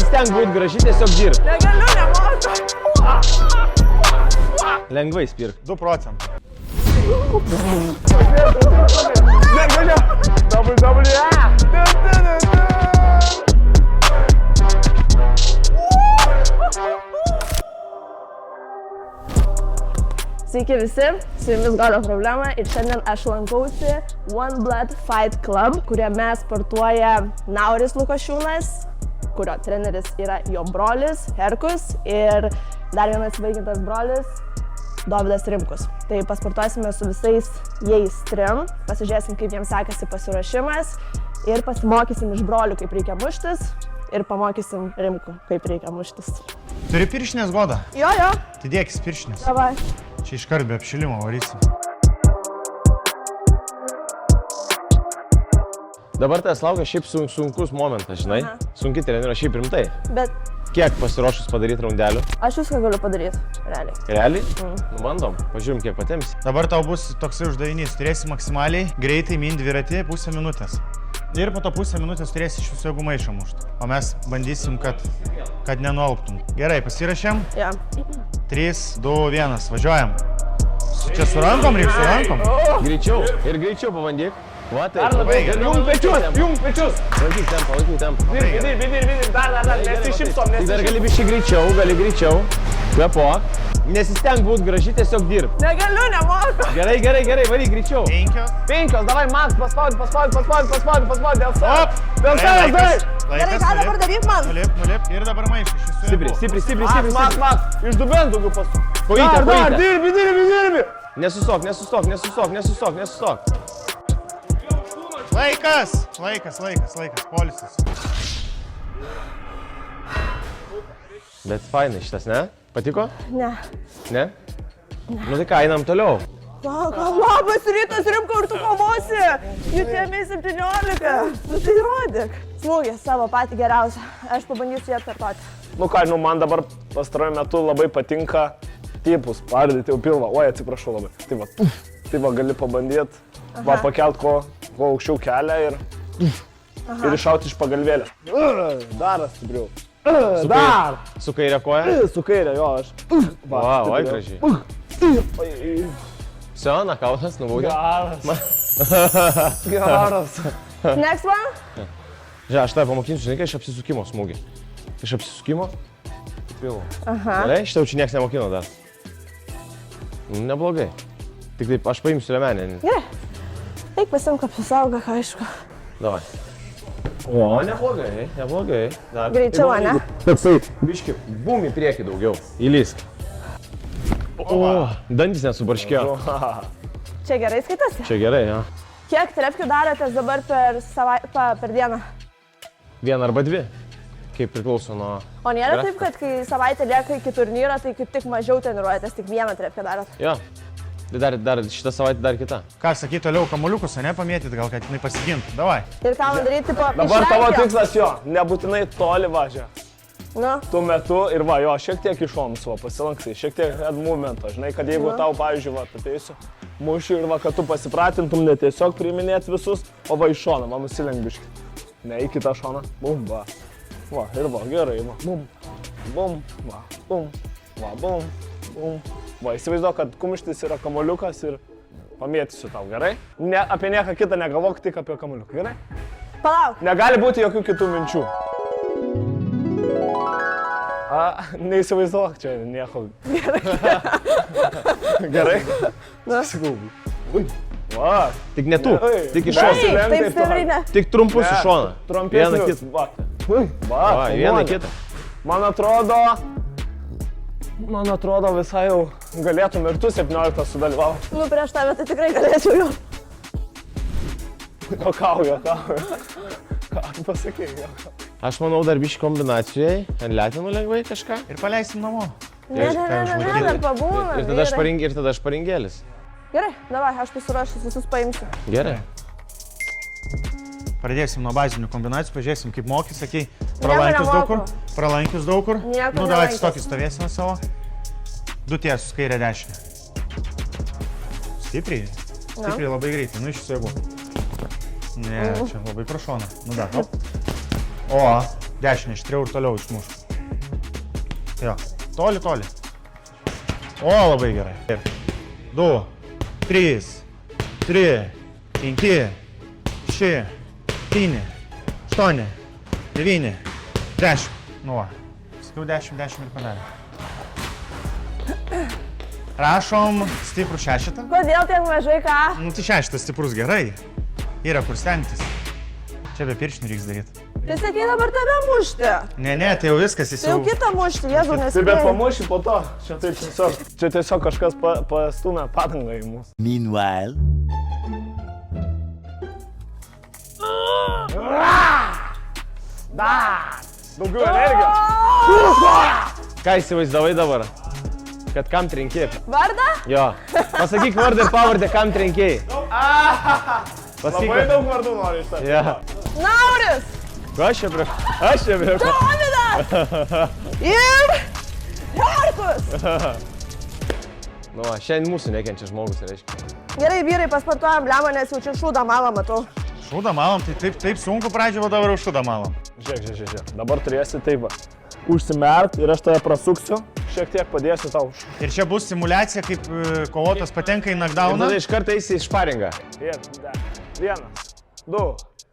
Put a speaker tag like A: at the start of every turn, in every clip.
A: Nesistenk būti graži, tiesiog dirb.
B: Negaliu, nemoku.
A: Lengvai spirk.
C: 2 procentai.
B: Negaliu. Sveiki visi, su jumis Godo Problema ir šiandien aš lankausi One Blood Fight Club, kuriame sportuoja Nauris Lukošiūnas, kurio treneris yra jo brolis Herkus ir dar vienas vaikintas brolis Dovydas Rimkus. Tai pasportuosime su visais jais trim, pasižiūrėsim, kaip jiems sekasi pasiruošimas ir pasimokysim iš brolių, kaip reikia muštis ir pamokysim Rimku, kaip reikia muštis.
C: Turi pirštinės, Goda?
B: Jo.
C: Atidėkis pirštinės.
B: Davai.
C: Čia iškart be apšilimo varysim.
A: Dabar tas laukia šiaip sunkus momentas, žinai.
B: Aha.
A: Sunki treniruotė, šiaip rimtai.
B: Bet
A: Kiek pasiruošus padaryti raundelių?
B: aš viską galiu padaryti, realiai.
A: Realiai? Nu, bandom. Pažiūrim, kiek patempsi.
C: Dabar tau bus toksai uždavinys. Turėsi maksimaliai greitai min dviratį pusę minutės. Ir po to pusę minutės turėsi iš viso jėgų maišą mušti. O mes bandysim, kad nenualptum. Gerai, pasirašėm.
B: Ja.
C: 3, 2, 1, važiuojam. Čia su rankom, reikia su rankom.
A: Greičiau. Ir greičiau pabandyk. Va, taip.
C: gerai.
A: Jung pečius. Laikyk tempą.
B: Vidir, dar, nesišypsom,
A: Tik dar gali biškai greičiau. Kvėpuok. Nesistenk būti graži, tiesiog dirb.
B: Negaliu, nemoku.
A: Gerai, varyk greičiau.
C: 5.
B: Davai, Max, paspaudi, dėl
C: Stop!
B: Dėl savęs,
C: Laikas,
B: Gerai, ką dabar daryt man?
C: Nulip. Ir dabar maišą iš viso jėgų.
A: Stipri.
B: Max, iš dubens daugiau pasu.
A: Kojytę.
B: dirbi.
A: Nesustok.
C: Laikas, polisis.
A: Bet fainai šitas, ne? Patiko?
B: Ne.
A: Ne? Nu tai ką, einam toliau.
B: Labas rytas, Rimka, ir tu kovosi. UTME 17. Nu tai rodyk. Smūgį savo patį geriausią. Aš pabandysiu jį atkartoti.
D: Nu ką, man dabar pastaruoju metu labai patinka tipus, pardyti jau pilvą. Oi, atsiprašau labai. Tai va gali pabandyti, pakelt ko aukščiau kelią ir iššauti iš pagalvėlės. Dar stipriau.
A: Su kairė koja?
D: Su kairė, jo, aš.
A: Wow, oi gražiai. Sena, kaunas, nubaudė.
D: Geras.
B: Next one.
A: Žiūrėk, aš tave pamokinsiu, žinai, iš apsisukimo smūgį. Iš apsisukimo? Pilvo. Gerai, šitą čia nieks nemokino dar. Neblogai. Tik taip, aš paimsiu lemenę.
B: Gerai. Eik pasimk apsisaugą, aišku.
A: Davai. O, neblogai. Dar.
B: Greičiau, ne?
A: Toksai, biški, bum į priekį daugiau. Įlysk. O, dantis nesubarškėjo.
B: Čia gerai skaitasi?
A: Čia gerai, jo.
B: Kiek trepkių darotės dabar per dieną?
A: 1 arba 2. Kaip priklauso nuo...
B: O nėra taip, kad kai savaitę lieka iki turnyro, tai kaip tik mažiau treniruojatės, tik 1 trepkę darot?
A: Jo. Tai dar šitą savaitę dar kita.
C: Ką, sakai, toliau kamuoliukus, ne, pamėtyt, gal kad jinai pasigintų. Davai.
B: Ir ką man daryti, tipo,
D: Dabar tavo tikslas jo, nebūtinai toli važia.
B: Nu,
D: Tuo metu ir va, jo, šiek tiek iš šonus, va, pasilanksai, šiek tiek head movemento, žinai, kad jeigu tau, pavyzdžiui, va, ateisiu, mušiu ir va, kad tu pasipratintum, ne tiesiog priiminėti visus, o va, iš šoną, man nusilenkbiškai. Ne, į kitą šoną, bum, va. Va, ir va, gerai, va, bum, va, bum, va, bum. Va, įsivaizduok, kad kumštis yra kamuoliukas ir pamėtysiu tau, gerai? Apie nieką kitą negalvok, tik apie kamuoliuką, gerai?
B: palauk.
D: Negali būti jokių kitų minčių. Neįsivaizduok čia nieko. Gerai? Sakau. Va.
A: Tik ne tu, tik iš šono.
B: Taip stipriai ne.
A: Tik trumpus iš šono. Vieną
D: Trumpesnius.
A: kitą.
D: Va,
A: Vieną kitą.
D: Man atrodo visai jau galėtum ir tu 17 sudalyvauti.
B: Nu, prieš tave tai tikrai galėčiau jau.
D: Jokauju. Ką pasakei, jokauju.
A: Aš manau, dar biški kombinacijai, ant letenų lengvai kažką.
C: Ir paleisim namo.
B: Ne, dar pabūna.
A: Ir tada aš paringėlis.
B: Gerai, davai, aš pasiruošęs, visus paimsiu.
A: Gerai.
C: Pradėsim nuo bazinių kombinacijų, pažiūrėsim, kaip moki, sakai,
B: nemoku.
C: pralankius daug kur.
B: Nieko
C: Nu, davai
B: nelankęs.
C: atsitokį stovėsime savo. 2 tiesus, kairė dešinė. Stipriai, labai greitai, nu iš viso jėgų. Ne, čia labai pro šoną. Nu dar, hop. O, Dešinė ištriau ir toliau išmuš. Jo, toli. O, labai gerai. Ir 2, 3, 5, 6, 7, 8, 9, 10. Nu, va. Sakiau 10 ir padarė. Rašom stiprų šešetą.
B: Kodėl tiek mažai ką?
C: Nu, tai šešetas stiprus gerai. Yra kur stengtis. Čia be piršnių reiks daryti.
B: Tai sakai dabar tave mušti.
C: Ne, tai jau viskas, jis
B: Tai jau
C: jau...
B: kitą mušti, jėzau,
D: Tai bet
B: nespėjai.
D: pamuši po to. Čia tiesiog kažkas pastumė padangą į mus.
E: Meanwhile,
D: Daugiau energijos.
A: Ką įsivaizdavai dabar? Kad kam trenkėjai?
B: Vardą?
A: Jo. Pasakyk vardą ir pavardę, kam trenkėjai.
D: Labai daug vardų nori iš tavęs.
A: Ja.
B: Nauris!
A: Aš čia prie ko.
B: Dovydas! Ir... Herkus!
A: Nu, va, šiandien mūsų nekenčia žmogus, reiškia.
B: Gerai, vyrai, pasportuojam, blemą, nes jau čia šūdą malą matau.
C: Šūdą malom, tai taip sunku pradžio, o dabar jau šūdą malom.
D: Žiūrėk. Dabar turėsi taip va. Užsimerkt ir aš tave prasuksiu. Šiek tiek padėsiu tau.
C: Ir čia bus simulacija, kaip kovotas patenka į
A: Ir
C: knockdowną.
A: tada iš karto eisi į šparingą.
D: 1, 2,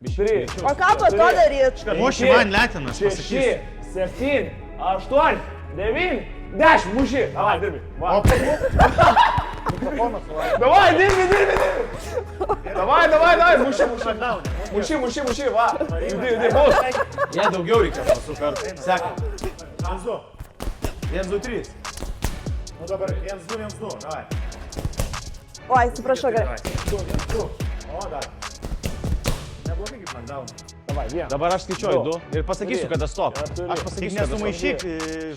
D: 3,
B: O ką po to daryt?
C: Muši man letinas,
D: 6,
C: pasakysiu.
D: 7, 8, 9, 10. Muši. Davai, dirbi. Va. Davai, dirbi. Davai. Muši. Va. Judi, baus.
A: Jie daugiau reikia pasų kartų. Sekam. 1, 2, 3.
C: Nu dabar 1, 2, 1, 2, davai.
B: Oi, atsiprašau, gerai.
C: 1, 2, 1, 2. O, dar. Neblogai kaip knockdown.
D: Davai, 1.
A: Dabar aš skaičiuoju 2 ir pasakysiu, kada stop.
D: Keturi.
A: Aš
C: Tik
A: pasakysiu, kada stop.
C: nesumaišyk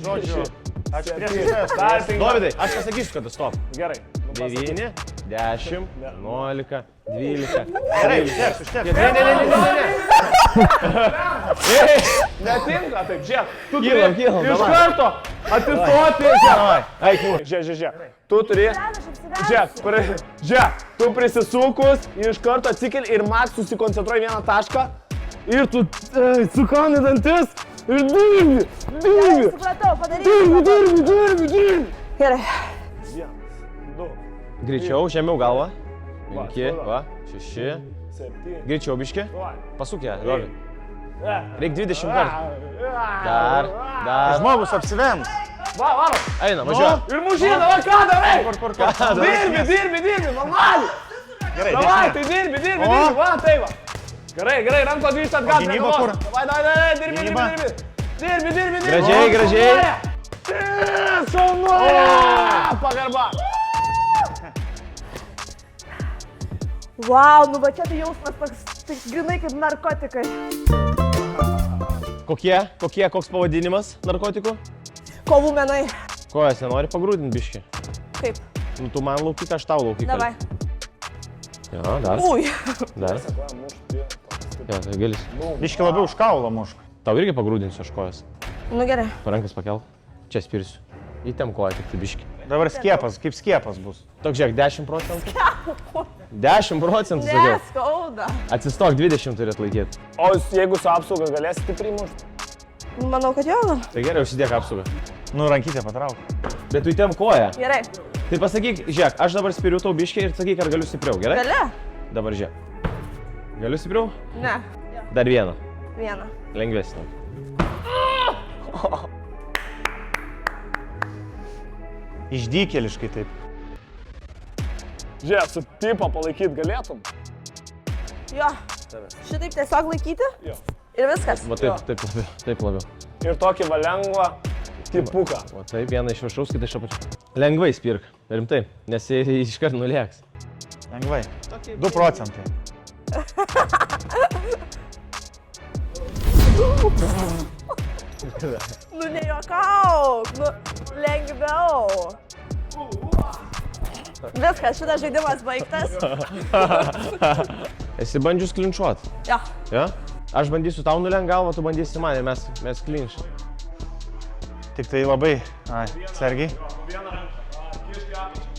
C: žodžių. Aš prieš
D: Septyni.
C: tavęs.
A: Dovydai, aš pasakysiu, kada stop.
D: Gerai.
A: 9, 10, 11, 12.
C: Gerai, užteks.
D: Netinka taip, žiūrėk. Tu
A: Kylam,
D: iš
A: davai.
D: karto atsistoti.
A: Eik, mūsų.
D: Žiūrėk. Tu turi... Žiūrėk, tu prisisukus, iš karto atsikeli ir max susikoncentruoji vieną tašką ir tu sukauni dantis ir dirbi.
B: Supratau, padarysiu. Gerai.
D: 1, 2,
A: Greičiau, žemiau galvą. 5,
D: va.
A: va, 6.
D: 7.
A: Greičiau biški. Pasuk ją, Dovi. Reik 20
D: Ah.
A: kartų. Dar.
C: Žmogus apsivems.
D: Va, varo.
A: Eina, važiuoja.
D: Ir mušina, va, ką darai?
C: Kur.
D: Dirbi, normaliai.
C: Gerai,
D: Davai,
C: dešinė.
D: tai dirbi, va, tai va. Gerai, rankos grįžta atgal.
C: Gynyba kur?
D: Davai, dirbi.
C: Gynyba.
D: Dirbi.
A: Gražiai.
D: Šaunuoja. Pagarba.
B: Vau, nu va čia tai jausmas toks, tai grinai kaip narkotikai.
A: Koks pavadinimas narkotikų?
B: Kovų menai.
A: Kojas nenori pagrūdinti biški?
B: Kaip?
A: Nu, tu man laukyk, aš tau laukyk.
B: Davai.
A: Jo, dar.
B: Ui.
A: Dar. Jo, tai galis.
C: Biški labiau už kaulą mušk.
A: Tau irgi pagrūdinsiu aš kojas.
B: Nu gerai.
A: Parankas pakelk. Čia spirsiu. Įtem koją tik tai biški.
C: Dabar skiepas, kaip skiepas bus.
A: Toks žiūrėk, 10%. 10% sakiau.
B: Neskauda.
A: Atsistok, 20 turi atlaikyti.
D: O jeigu su apsauga galėsi stipriai mušti?
B: Manau, kad jau.
A: Tai gerai, užsidėk apsaugą.
C: Nu, rankytę patrauk.
A: Bet tu įtem koją.
B: Gerai.
A: Tai pasakyk, žiūrėk, aš dabar spiriu tau biškį ir sakyk, ar galiu stipriau, gerai?
B: Gali?
A: Dabar žiūrėk. Galiu stipriau?
B: Ne.
A: Dar vieną.
B: Vieną.
A: Lengvesnį.
C: Išdykėliškai taip.
D: Žiūrėk, su tipo palaikyti galėtum?
B: Jo. Šitaip tiesiog laikyti?
D: Jo.
B: Ir viskas.
A: Va taip labiau, taip labiau.
D: Ir tokį va lengvą tipuką.
A: O taip, vieną iš viršaus, kitą iš apačios. Lengvai spirk, rimtai, nes jis iškart nulėks.
C: Lengvai. 2%.
B: Nu nejuokauk. Nu, lengviau. Viskas, šitas žaidimas baigtas.
A: Esi bandžius klinčuot?
B: Jo.
A: Ja? Aš bandysiu tau nulenkt galvą, tu bandysi man ir mes klinšim.
C: Tik tai labai, sergiai.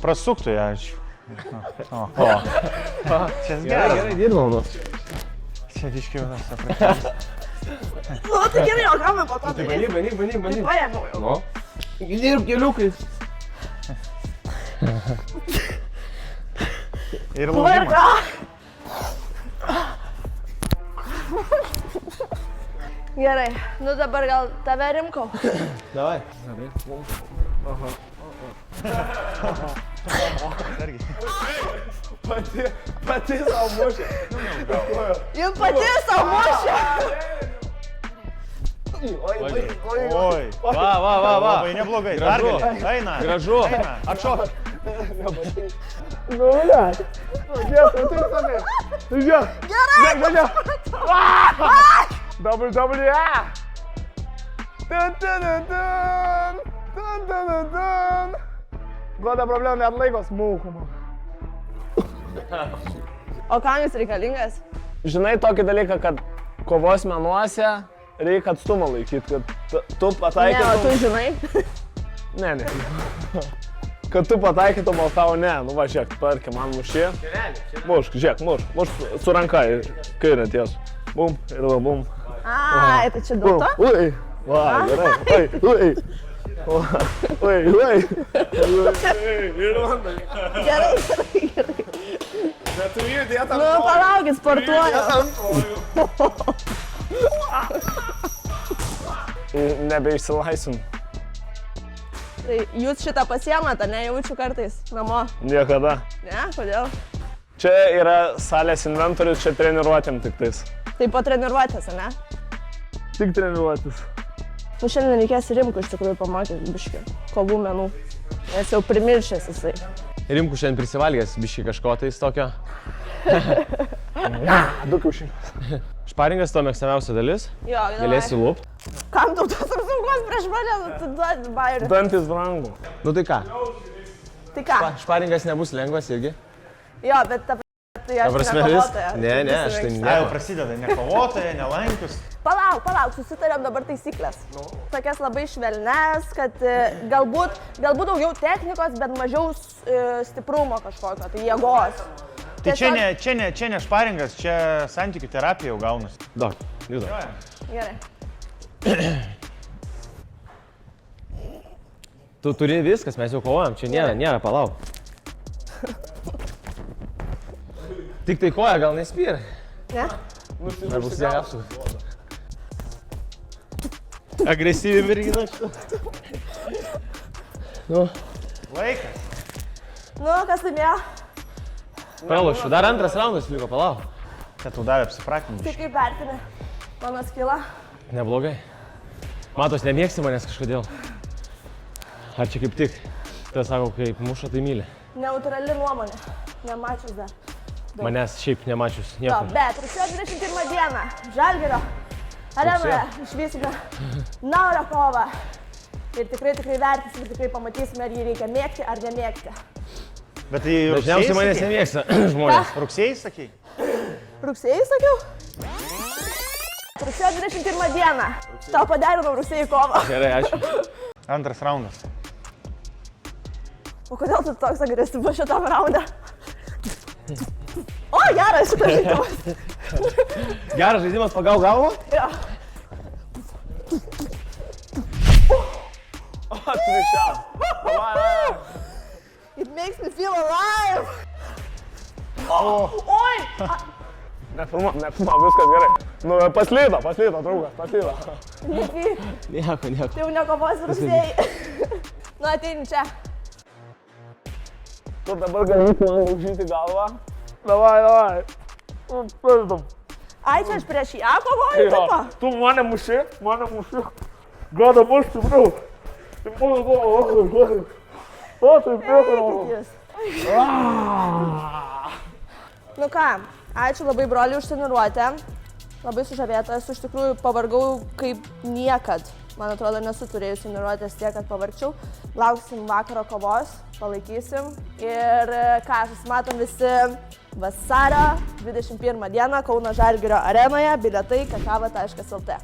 C: Prasuktų ją aš. Čia gerai.
A: Gerai, dirbam, nu.
C: Čia biškiau tas aprašymas.
B: Nu, tai gerai, o ką man po to?
A: Bandyk.
B: Paėmiau jau.
A: Nu. Dirb keliukais.
C: Ir
B: Nu ir
C: laukimas.
B: ką? Gerai, nu dabar gal tave rimkau.
A: Davai. Pati savo mušė.
B: Jums pati savo mušė.
C: Oi.
A: Va.
C: Labai neblogai. Dar
A: Gražu.
C: gali. Eina.
A: Gražu.
C: Eina.
A: Atšok.
D: Nu, ne. Žiūrėk, tu taip sakai. Žiūrėk.
B: Gerai.
D: WWE. Duoda problemą, net laiko smūkuma.
B: O kam jis reikalingas?
D: Žinai tokį dalyką, kad kovos menuose reikia atstumą laikyti, kad tu
B: Ne, o tu
D: pataikytum...
B: žinai.
D: Ne. Kad tu pataikytum, o tau ne. Nu va, žiūrėk, tarkim, man mušė. Mušk, žiūrėk, mušk su ranka į kairę ties. Bum, ir va, bum.
B: Ai, tai čia dėl
D: Bum,
B: to?
D: ui. Va, gerai. Ui. Ui. Ir man.
B: Gerai.
D: Bet tu jį dėtą.
B: Nu, palaukit, sportuoju.
D: Nebeišsilaisvim.
B: Tai jūs šitą pasiemate, ne, jaučiu kartais namo.
D: Niekada.
B: Ne, kodėl?
D: Čia yra salės inventorius, čia treniruotėm tik tais.
B: Tai po treniruotės, ne?
D: Tik treniruotis.
B: Nu, šiandien reikės Rimku iš tikrųjų pamokyti biškį kovų menų. Nes jau primiršęs jisai.
A: Rimku šiandien prisivalgęs biškį kažko tais tokio.
D: 2 kiaušinius.
A: Šparingas to mėgstamiausia dalis.
B: Jo,
A: Galėsi lūpt.
B: Kam tau tos apsaugos prieš mane? Tu duodi bairį.
D: Dantis brangu.
A: Nu tai ką?
B: Tai ką?
A: Šparingas nebus lengvas irgi.
B: Jo, bet tai
A: Ta
B: aš
A: prasme,
B: nekovotoja.
A: ne, aš tai
C: Ai,
A: ne.
C: jau prasideda. Ne kovotoja, ne lankius.
B: Palauk, susitarėm dabar taisyklės. Tokias labai švelnes, kad galbūt daugiau technikos, bet mažiau stiprumo kažkokio, tai jėgos.
C: Tai čia ne šparingas, čia santykių terapija jau gaunasi.
A: Daug, juda.
B: Gerai.
A: Tu turi viskas, mes jau kovojam, čia nėra, palauk. Tik tai koja gal nespyr.
B: Ne?
A: Ar bus jie apsaugai? Agresyvi mergina šitą. Nu,
C: Laikas.
B: Nu, kas laimėjo?
A: pralošiu. Dar antras raundas liko, palauk.
C: Čia tu davė apsipratinti.
B: Tai kaip vertini mano skilą?
A: Neblogai. Matos, nemėgsti manęs kažkodėl. Ar čia kaip tik? Tai sako, kaip muša, tai myli.
B: Neutrali nuomonė. Nemačius dar.
A: Manęs šiaip nemačius
B: Jo,
A: niekur.
B: bet rugsėjo 21 dieną Žalgirio arenoje išvysime naurą kovą. Ir tikrai vertisim, tikrai pamatysime, ar jį reikia mėgti ar nemėgti.
C: Bet tai
A: Dažniausiai manęs
C: sakei?
A: nemėgsta žmonės.
C: Rugsėjai sakei?
B: Rugsėjai sakiau? Rugsėjo 21 dieną. Tau paderinau rugsėjai kovą.
A: Gerai, ačiū.
C: Antras raundas.
B: O kodėl tu toks agresyvus šitam raunde? O, geras šitas žaidimas.
A: Geras žaidimas, pagau galvą?
B: Jo.
D: O, trišiam.
B: It makes me feel alive. Oi!
D: Nefilma, viskas gerai. Nu, paslydo, draugas, paslydo.
B: Nepyk,
A: Nieko.
B: tai jau nekovosi rugsėjai. Nu, ateini čia.
D: Tu dabar gali man daužyti galvą. Davai. Pildom.
B: Ai, čia aš prieš ją kovoju, tipo?
D: Tu mane muši. Gada mušti, brau. Tai mano galva. O, tai pėkaro.
B: Nu ką, ačiū labai broliui už treniruotę. Labai sužavėtas, iš tikrųjų pavargau kaip niekad. Man atrodo, nesu turėjus treniruotės tiek, kad pavargčiau. Lauksim vakaro kovos, palaikysim. Ir ką, susimatom visi vasario 21 dieną Kauno Žalgirio arenoje, bilietai kakava.lt.